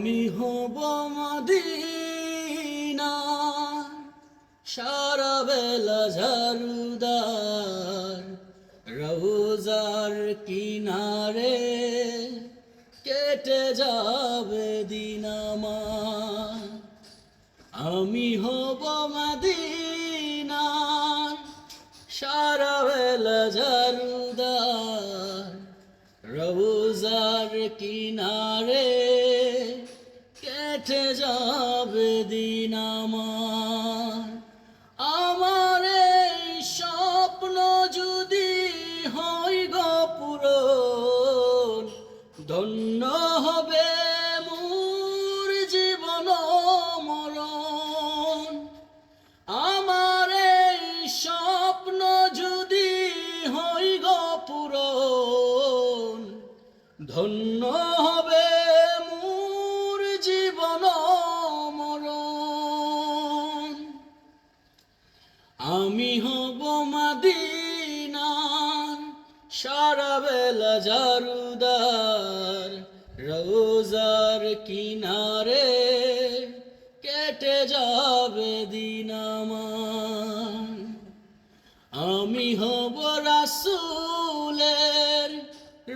আমি হব মদিনা সারা বেলা ঝাড়ুদার রোজার কিনারে কেটে যাবে দিন আমার। আমি হব মদিনা সারা বেলা ঝাড়ুদার রোজার কিনারে কেটে যাবে দিন আমার। আমার এই স্বপ্ন যদি হয় গো পূরণ, ধন্য হবে মোর জীবন মরণ। আমার এই স্বপ্ন যদি হয় গো পূরণ, ধন্য হবে মোর জীবন মরণ। আমি হব মদিনার সারা বেলা ঝাড়ুদার রোজার কিনারে কেটে যাবে দিন আমার। আমি হব রাসূলের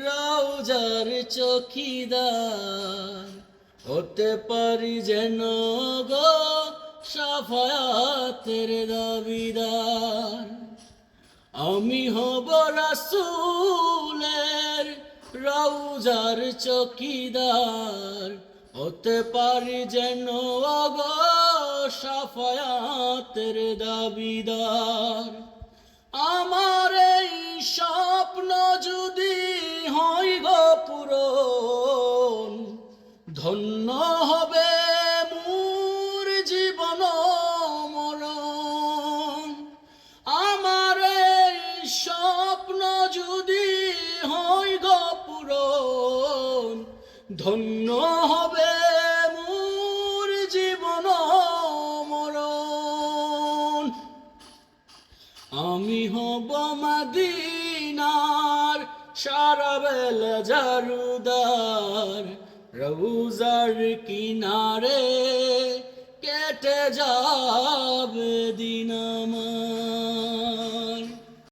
রওজার চৌকিদার, হতে পারি যেন গো শাফায়াতের দাবিদার। আমি হব রাসূলের রওজার চৌকিদার, হতে পারি যেন গো শাফায়াতের দাবিদার। আমার এই স্বপ্ন যদি হয় গো পূরণ, ধন্য হবে মোর জীবন মরণ। আমার এই স্বপ্ন যদি হয় গো পূরণ, ধন্য হবে মোর জীবন মরণ। আমি হব মদিনার সারা বেলা ঝাড়ুদার রওজার কিনারে কেটে যাবে দিন আমার।